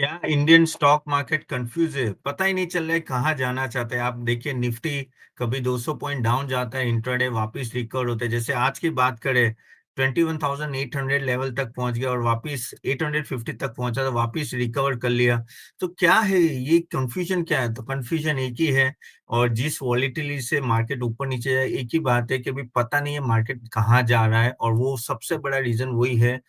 क्या Indian stock market confuse है? पता ही नहीं चल रहा है कहाँ जाना चाहते हैं। आप देखिए निफ्टी कभी 200 पॉइंट डाउन जाता है, इंट्राडे वापस रिकवर होता है। जैसे आज की बात करें 21,800 लेवल तक पहुंच गया और वापस 850 तक पहुंचा तो वापस रिकवर कर लिया। तो क्या है ये कंफ्यूजन? क्या है? तो कंफ्यूजन एक ही है। और जिस वॉलीटिलिटी से मार्केट ऊपर नीचे जाए, एक ही बात है कि अभी पता नहीं है मार्केट कहाँ जा रहा है। और वो सबसे बड़ा रीजन वही है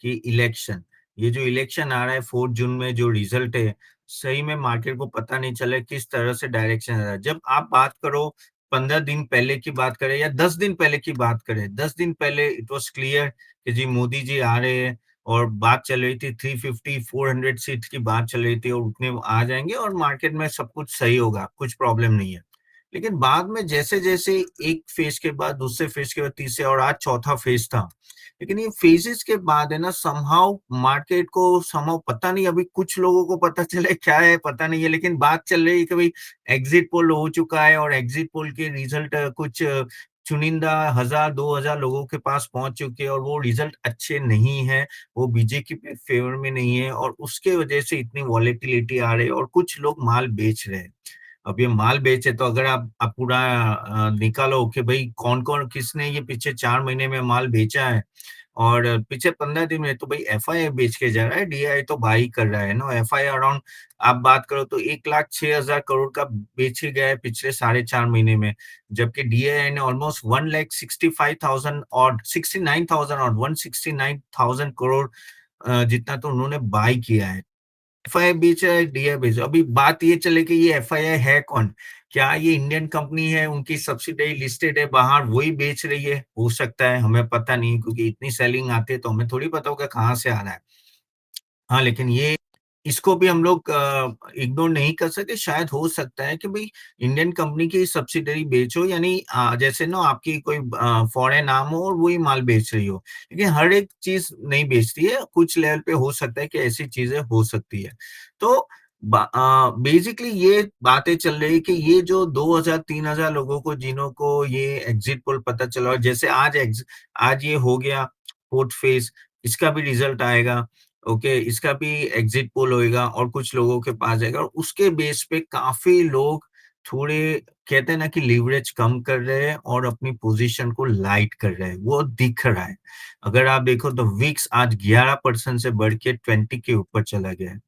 कि इलेक्शन। ये जो इलेक्शन आ रहा है 4 जून में, जो रिजल्ट है, सही में मार्केट को पता नहीं चला किस तरह से डायरेक्शन आ रहा है। जब आप बात करो 15 दिन पहले की बात करें या 10 दिन पहले की बात करें, 10 दिन पहले इट वाज क्लियर कि जी मोदी जी आ रहे हैं और बात चल रही थी 350 400 सीट की बात चल रही थी और उतने आ जाएंगे और मार्केट में सब कुछ सही होगा, कुछ प्रॉब्लम नहीं है। लेकिन बाद में जैसे-जैसे एक फेज के बाद दूसरे फेज के बाद तीसरे और आज चौथा फेज था। लेकिन ये फेजेस के बाद है ना, समहाउ मार्केट को समहाउ पता नहीं, अभी कुछ लोगों को पता चला है क्या है पता नहीं है, लेकिन बात चल रही है कि भाई एग्जिट पोल हो चुका है और एग्जिट पोल के रिजल्ट कुछ चुनिंदा 1000 2000 लोगों के पास पहुंच चुके हैं और वो रिजल्ट अच्छे नहीं है। वो बीजेपी के फेवर में नहीं है और उसके वजह से इतनी वॉलेटिलिटी आ रही है और कुछ लोग माल बेच रहे हैं। अब ये माल बेचे तो अगर आप पूरा निकालो कि भाई कौन-कौन किसने ये पीछे 4 महीने में माल बेचा है और पीछे 15 दिन में, तो भाई एफआई बेच के जा रहा है, डीआई तो बाई कर रहा है ना। एफआई अराउंड आप बात करो तो 1,06,000 करोड़ का बेच ही गया है पिछले साढ़े 4 महीने में, जबकि डीआई ने ऑलमोस्ट 1,65,000 और 69,000 और 169,000 करोड़ जितना तो उन्होंने बाई किया है। एफआईआई बेच रहा है, डीआई बेच रहा है। अभी बात ये चले कि ये एफआईआई है कौन? क्या ये इंडियन कंपनी है, उनकी सब्सिडरी लिस्टेड है बाहर, वही बेच रही है? हो सकता है, हमें पता नहीं, क्योंकि इतनी सेलिंग आती है तो हमें थोड़ी पता होगा कहाँ से आ रहा है। हाँ, लेकिन ये इसको भी हम लोग इग्नोर नहीं कर सकते। शायद हो सकता है कि भई इंडियन कंपनी की सब्सिडरी बेचो, यानी जैसे ना आपकी कोई फॉरेन नाम हो और वही माल बेच रही हो। लेकिन हर एक चीज़ नहीं बेचती है, कुछ लेवल पे हो सकता है कि ऐसी चीज़ें हो सकती है। तो बेसिकली ये बातें चल रही है कि ये जो 2000-3000 लोगों को, जिन्हों को ये एग्ज़िट पोल पता चला और जैसे आज ये हो गया 4th फेज़, इसका भी रिज़ल्ट आएगा। ओके, इसका भी एग्जिट पोल होएगा और कुछ लोगों के पास जाएगा और उसके बेस पे काफ़ी लोग थोड़े, कहते हैं ना कि लीवरेज कम कर रहे हैं और अपनी पोज़ीशन को लाइट कर रहे हैं, वो दिख रहा है। अगर आप देखो तो विक्स आज 11% से बढ़ के 20 के ऊपर चला गया है,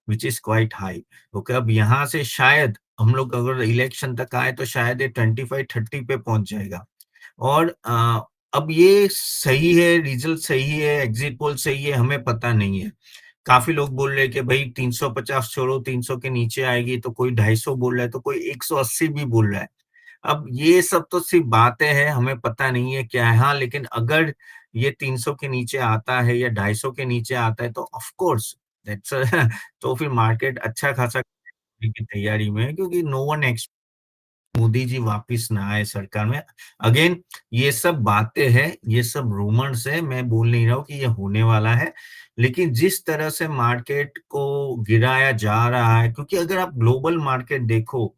which is quite high. Okay, अब यहाँ से शायद हम लोग अगर इलेक्शन तक आए तो शायद ये 25-30 पे पहुँच जाएगा। और अब ये सही है, रिजल्ट सही है, एग्जिट पोल सही है, हमें पता नहीं है। काफ़ी लोग बोल रहे हैं कि भई 350 छोड़ो, 300 के नीचे आएगी, तो कोई 250 बोल रहा है, तो कोई 180 भी बोल रहा है। अब ये सब तो सिर्फ़ बातें हैं, हमें पता नहीं है क्या है। हाँ, लेकिन अगर ये 300 के नीचे आता है या 250 के नीचे आता है तो ऑफ़ कोर्स दैट्स तो फिर मार्केट अच्छा खासा करने की तैयारी में है, क्योंकि नो वन मोदी जी वापिस ना आए सरकार में। अगेन ये सब बातें हैं, ये सब रूमर्स है, मैं बोल नहीं रहा हूँ कि ये होने वाला है। लेकिन जिस तरह से मार्केट को गिराया जा रहा है, क्योंकि अगर आप ग्लोबल मार्केट देखो,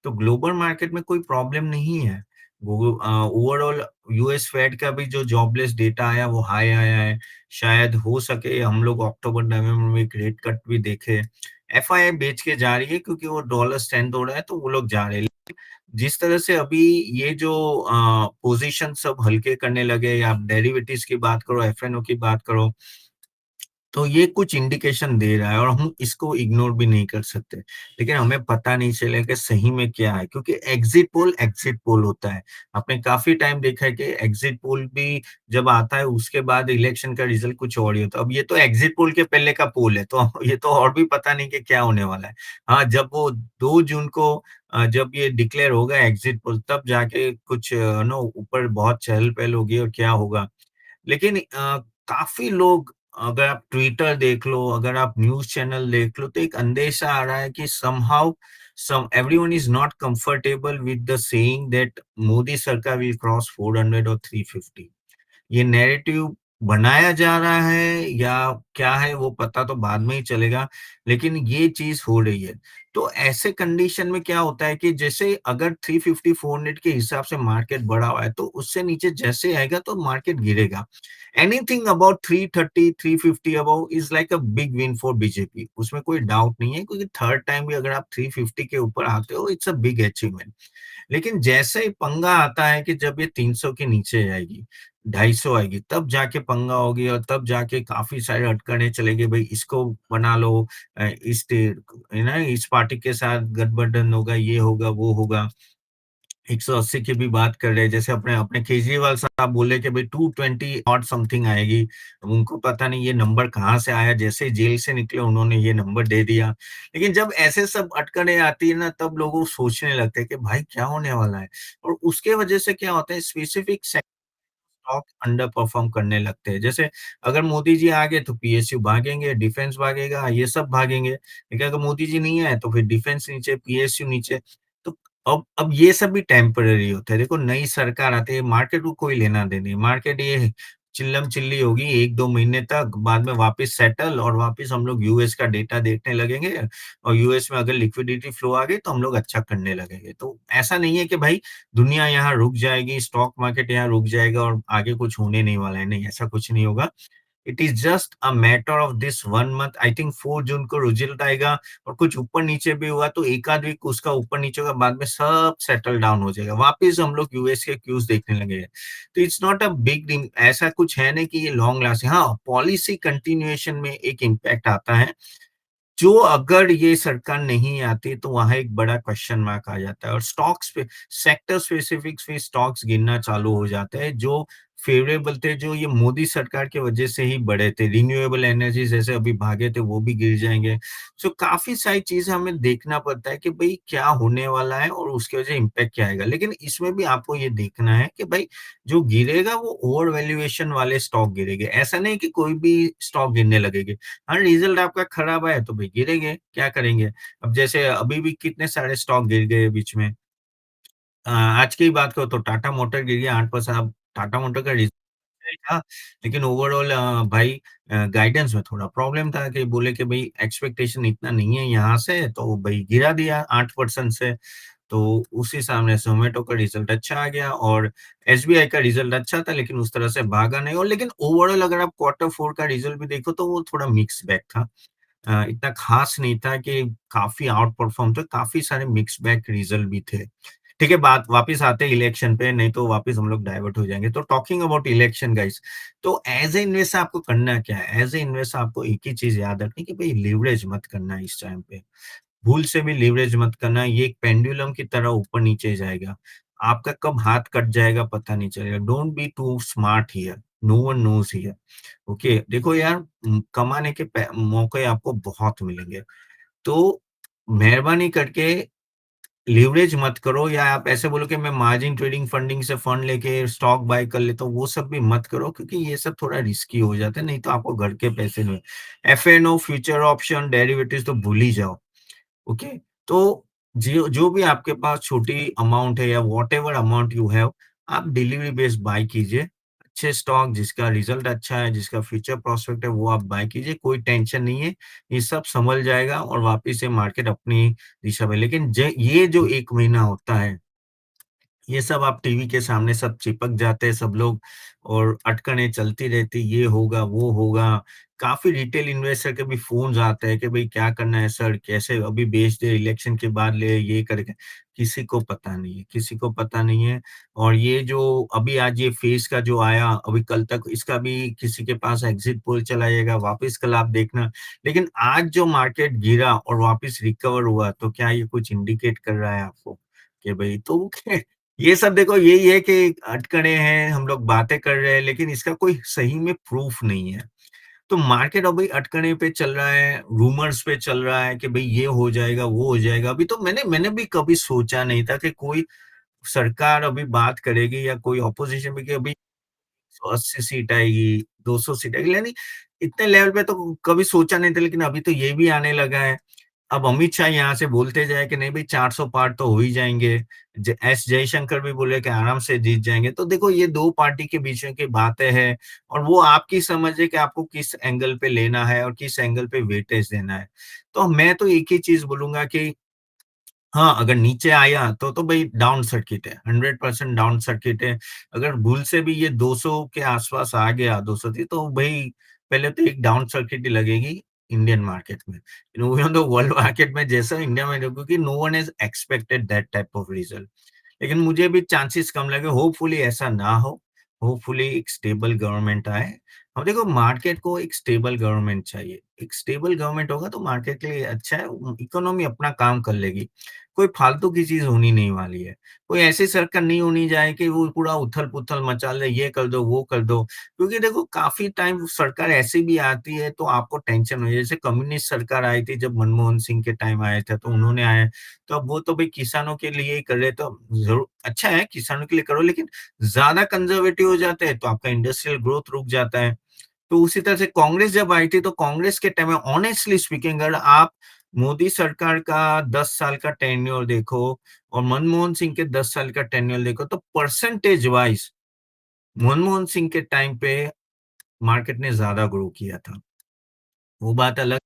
तो ग्लोबल मार्केट में कोई प्रॉब्लम नहीं है। वो ओवरऑल यूएस फेड का भी जो जॉबलेस डेटा आया वो हाई आया है। शायद हो सके हम लोग अक्टूबर-नवंबर में एक रेट कट भी देखें। एफआईआई बेच के जा रही है क्योंकि वो डॉलर स्ट्रेंथ हो रहा है, तो वो लोग जा रहे हैं। जिस तरह से अभी ये जो पोजीशन सब हल्के करने लगे, आप डेरिवेटिव्स की बात करो, एफएनओ की बात करो, तो ये कुछ इंडिकेशन दे रहा है और हम इसको इग्नोर भी नहीं कर सकते। लेकिन हमें पता नहीं चलेगा कि सही में क्या है, क्योंकि एग्जिट पोल होता है। आपने काफ़ी टाइम देखा है कि एग्जिट पोल भी जब आता है उसके बाद इलेक्शन का रिज़ल्ट कुछ और ही होता है। अब ये तो एग्जिट पोल के पहले का पोल है, तो ये तो और भी पता नहीं कि क्या होने वाला है। हाँ, जब वो 2 जून को जब ये डिक्लेयर होगा एग्जिट पोल, तब जाके कुछ नो ऊपर बहुत चहल-पहल होगी और क्या होगा। लेकिन काफ़ी लोग, अगर आप ट्विटर देख लो, अगर आप न्यूज़ चैनल देख लो, तो एक अंदेशा आ रहा है कि somehow some everyone is not comfortable with the saying that Modi sarkar will cross 400 और 350। ये नैरेटिव बनाया जा रहा है या क्या है वो पता तो बाद में ही चलेगा, लेकिन ये चीज़ हो रही है। तो ऐसे कंडीशन में क्या होता है कि जैसे अगर 350 400 के हिसाब से मार्केट बढ़ा हुआ है, तो उससे नीचे जैसे आएगा तो मार्केट गिरेगा। Anything about 330, 350 above is like a big win for BJP, उसमें कोई डाउट नहीं है, क्योंकि थर्ड टाइम भी अगर आप 350 के ऊपर आते हो, इट्स अ बिग अचीवमेंट। लेकिन जैसे ही पंगा आता है कि जब ये 300 के नीचे जाएगी, 250 आएगी, तब जाके पंगा होगी और तब जाके काफ़ी सारे अटकलें चलेंगे, भई इसको बना लो, इस टे है ना, इस पार्टी के साथ गठबंधन होगा, ये होगा, वो होगा। 180 की भी बात कर रहे हैं, जैसे अपने अपने केजरीवाल साहब बोले कि भाई 220 और समथिंग आएगी। अब उनको पता नहीं ये नंबर कहाँ से आया, जैसे ही जेल से निकले उन्होंने ये नंबर दे दिया। लेकिन जब ऐसे सब अटकलें आती है ना, तब लोग सोचने लगते हैं कि भाई क्या होने वाला है? और उसके वजह से क्या होता है, स्पेसिफिक स्टॉक अंडर परफॉर्म करने लगते हैं। जैसे अगर मोदी जी आ गए तो पीएसयू भागेंगे, डिफेंस भागेगा, ये सब भागेंगे। लेकिन अगर मोदी जी नहीं आए तो फिर डिफेंस नीचे, पीएसयू नीचे। तो अब ये सब भी टेम्परेरी होता है। देखो नई सरकार आती है, मार्केट को कोई लेना-देना नहीं। मार्केट ये चिल्लम-चिल्ली होगी 1-2 महीने तक, बाद में वापस सेटल और वापस हम लोग यूएस का डेटा देखने लगेंगे और यूएस में अगर लिक्विडिटी फ्लो आ गई तो हम लोग अच्छा करने लगेंगे। तो ऐसा नहीं है कि भाई दुनिया यहाँ रुक जाएगी, स्टॉक मार्केट यहाँ रुक जाएगा और आगे कुछ होने नहीं वाला है, नहीं ऐसा कुछ नहीं होगा। It is just a matter of this 1 month, I think 4 जून को रिजल्ट आएगा और कुछ ऊपर-नीचे भी हुआ तो 1 आध वीक उसका ऊपर-नीचे होगा, बाद में सब सेटल डाउन हो जाएगा। वापिस हम लोग यूएस के क्यूज़ देखने लगेंगे। तो it's not a big deal, ऐसा कुछ है नहीं कि ये लॉन्ग लास्टिंग, हाँ, पॉलिसी कंटिन्यूएशन में एक इम्पैक्ट आता है। जो अगर ये सरकार नहीं आती तो वहाँ एक बड़ा क्वेश्चन मार्क आ जाता है और स्टॉक्स पे सेक्टर स्पेसिफिक पे स्टॉक्स गिरना चालू हो जाते हैं जो फेवरेबल थे, जो ये मोदी सरकार की वजह से ही बढ़े थे। रिन्यूएबल एनर्जी जैसे अभी भागे थे वो भी गिर जाएँगे। सो काफ़ी सारी चीज़ें हमें देखना पड़ता है कि भई क्या होने वाला है और उसकी वजह इम्पैक्ट क्या आएगा। लेकिन इसमें भी आपको ये देखना है कि भई जो गिरेगा वो ओवर वैल्यूएशन वाले स्टॉक गिरेंगे। ऐसा नहीं कि कोई भी स्टॉक गिरने लगेगा। हाँ, रिज़ल्ट आपका खराब आया तो भई गिरेंगे, क्या करेंगे? अब जैसे अभी भी कितने सारे स्टॉक गिर गए बीच में। आज की ही बात करो तो टाटा मोटर गिर गया 8%। अब टाटा मोटर का रिज़ल्ट सही था, लेकिन ओवरऑल भाई गाइडेंस में थोड़ा प्रॉब्लम था कि बोले कि भई एक्सपेक्टेशन इतना नहीं है यहाँ से, तो भई गिरा दिया 8% से। तो उसी सामने ज़ोमैटो का रिज़ल्ट अच्छा आ गया और एसबीआई का रिज़ल्ट अच्छा था, लेकिन उस तरह से भागा नहीं और लेकिन ओवरऑल अगर आप क्वार्टर 4 का रिज़ल्ट भी देखो तो वो थोड़ा मिक्स बैग था। इतना खास नहीं था कि काफ़ी आउट परफ़ॉर्म था, काफ़ी सारे मिक्स बैग रिज़ल्ट भी थे। ठीक है, बात वापस आते हैं इलेक्शन पे, नहीं तो वापस हम लोग डाइवर्ट हो जाएँगे। तो टॉकिंग अबाउट इलेक्शन गाइस, तो एज़ अ इन्वेस्टर आपको करना क्या है? एज़ अ इन्वेस्टर आपको एक ही चीज़ याद रखनी है कि भई लीवरेज मत करना है इस टाइम पे। भूल से भी लीवरेज मत करना, ये एक पेंडुलम की तरह ऊपर-नीचे जाएगा। आपका कब हाथ कट जाएगा पता नहीं चलेगा। Don't be too smart here, no one knows here. Okay, देखो यार, कमाने के मौके आपको बहुत मिलेंगे। तो मेहरबानी करके लीवरेज मत करो या आप ऐसे बोलो कि मैं मार्जिन ट्रेडिंग फंडिंग से फंड लेके स्टॉक बाय कर लेता हूँ, वो सब भी मत करो क्योंकि ये सब थोड़ा रिस्की हो जाता है, नहीं तो आपको घर के पैसे नहीं। एफएनओ, फ्यूचर ऑप्शन, डेरिवेटिव्स तो भूल ही जाओ। ओके, तो जो जो भी आपके पास छोटी अमाउंट है या व्हाटएवर अमाउंट यू हैव, आप डिलीवरी बेस्ड बाय कीजिए। अच्छे स्टॉक जिसका रिजल्ट अच्छा है, जिसका फ्यूचर प्रोस्पेक्ट है, वो आप बाय कीजिए, कोई टेंशन नहीं है। ये सब संभल जाएगा और वापिस से मार्केट अपनी दिशा में, लेकिन ये जो 1 महीना होता है, ये सब आप टीवी के सामने सब चिपक जाते हैं सब लोग और अटकनें चलती रहती, ये होगा, वो होगा। काफ़ी रिटेल इन्वेस्टर के भी फ़ोन्स आते हैं कि भई क्या करना है सर? कैसे अभी बेच दे, इलेक्शन के बाद ले, ये करके। किसी को पता नहीं है, किसी को पता नहीं है और ये जो अभी आज ये फेज़ का जो आया, अभी कल तक इसका भी किसी के पास एग्ज़िट पोल चला जाएगा, वापस कल आप देखना। लेकिन आज जो मार्केट गिरा और वापस रिकवर हुआ, तो क्या ये कुछ इंडिकेट कर रहा है आपको? कि भई तो ये सब देखो यही है कि अटकलें हैं, हम लोग बातें कर रहे हैं, लेकिन इसका कोई सही में प्रूफ नहीं है। तो मार्केट अभी अटकने पे चल रहा है, रूमर्स पे चल रहा है कि भई ये हो जाएगा, वो हो जाएगा। अभी तो मैंने मैंने भी कभी सोचा नहीं था कि कोई सरकार अभी बात करेगी या कोई अपोज़िशन में कि अभी 180 सीट आएगी, 200 सीट आएगी, यानी इतने लेवल पे तो कभी सोचा नहीं था, लेकिन अभी तो ये भी आने लगा है। अब अमित शाह यहाँ से बोलते जाए कि नहीं भई 400 पार तो हो ही जाएँगे। एस जयशंकर भी बोले कि आराम से जीत जाएँगे। तो देखो ये 2 पार्टी के बीच में की बातें हैं और वो आपकी समझ है कि आपको किस एंगल पे लेना है और किस एंगल पे वेटेज देना है। तो मैं तो एक ही चीज़ बोलूँगा कि हाँ, अगर नीचे आया तो भाई डाउन सर्किट है, 100% डाउन सर्किट है। अगर भूल से भी ये 200 के आसपास आ गया, 230, तो भाई पहले तो एक डाउन सर्किट ही लगेगी इंडियन मार्केट में। इवन दो वर्ल्ड मार्केट में जैसा इंडिया में, क्योंकि no one has expected that type of result. लेकिन मुझे भी चांसेस कम लगे, होपफुली ऐसा ना हो, होपफुली एक स्टेबल गवर्नमेंट आए। अब देखो मार्केट को एक स्टेबल गवर्नमेंट चाहिए, एक स्टेबल गवर्नमेंट होगा तो मार्केट के लिए अच्छा है, इकोनॉमी अपना काम कर लेगी, कोई फालतू की चीज होनी नहीं वाली है, कोई ऐसी सरकार नहीं होनी जाए कि वो पूरा उथल पुथल मचा ले, ये कर दो वो कर दो। क्योंकि देखो काफी टाइम सरकार ऐसी भी आती है तो आपको टेंशन हो, जैसे कम्युनिस्ट सरकार आई थी जब मनमोहन सिंह के टाइम आए थे, तो उन्होंने आए, तो अब वो तो भाई किसानों के लिए ही कर रहे, तो जरूर अच्छा है किसानों के लिए करो, लेकिन ज्यादा कंजर्वेटिव हो जाते हैं तो आपका इंडस्ट्रियल ग्रोथ रुक जाता है। तो उसी तरह से कांग्रेस जब आई थी तो कांग्रेस के टाइम में ऑनेस्टली स्पीकिंग, अगर आप मोदी सरकार का 10 साल का टेन्योर देखो और मनमोहन सिंह के 10 साल का टेन्योर देखो, तो परसेंटेज वाइज मनमोहन सिंह के टाइम पे मार्केट ने ज्यादा ग्रो किया था। वो बात अलग,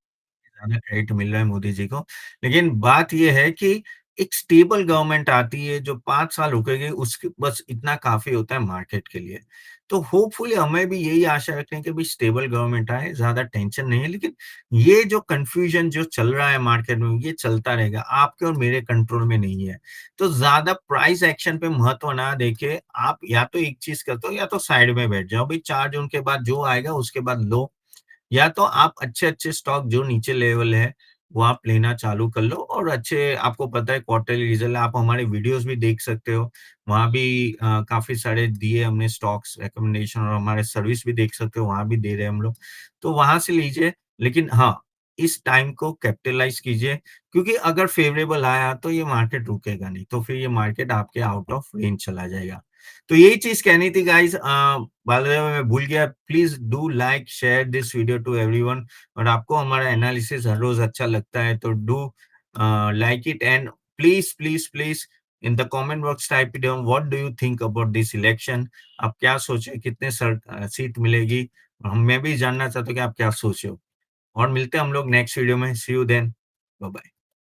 ज़्यादा क्रेडिट मिल रहा है मोदी जी को। लेकिन बात ये है कि एक स्टेबल गवर्नमेंट आती है जो 5 साल रुकेगी, उसके बस इतना काफ़ी होता है मार्केट के लिए। तो होपफुली हमें भी यही आशा रखते हैं कि भई स्टेबल गवर्नमेंट आए, ज़्यादा टेंशन नहीं है। लेकिन ये जो कन्फ्यूजन जो चल रहा है मार्केट में, ये चलता रहेगा, आपके और मेरे कंट्रोल में नहीं है। तो ज़्यादा प्राइस एक्शन पे महत्व ना देके आप या तो एक चीज़ करते हो या तो साइड में बैठ जाओ। भई 4 जून के बाद जो आएगा उसके बाद लो, या तो आप अच्छे-अच्छे स्टॉक जो नीचे लेवल है, वो आप लेना चालू कर लो, और अच्छे आपको पता है क्वार्टरली रिजल्ट, आप हमारे वीडियोज़ भी देख सकते हो। वहाँ भी काफ़ी सारे दिए हमने स्टॉक्स रिकमेंडेशन, और हमारे सर्विस भी देख सकते हो, वहाँ भी दे रहे हैं हम लोग। तो वहाँ से लीजिए, लेकिन हाँ, इस टाइम को कैपिटलाइज़ कीजिए, क्योंकि अगर फेवरेबल आया तो ये मार्केट रुकेगा नहीं, तो फिर ये मार्केट आपके आउट ऑफ रेंज चला जाएगा। तो यही चीज़ कहनी थी गाइज़, बाय द वे मैं भूल गया, please do like share this video to everyone. और आपको हमारा एनालिसिस हर रोज़ अच्छा लगता है तो do like it, and please, please, please in the comment box type it down, what do you think about this election? आप क्या सोचे, कितने सीट मिलेगी? मैं भी जानना चाहता हूँ कि आप क्या सोचे हो? और मिलते हैं हम लोग नेक्स्ट वीडियो में, सी यू देन, बाय बाय।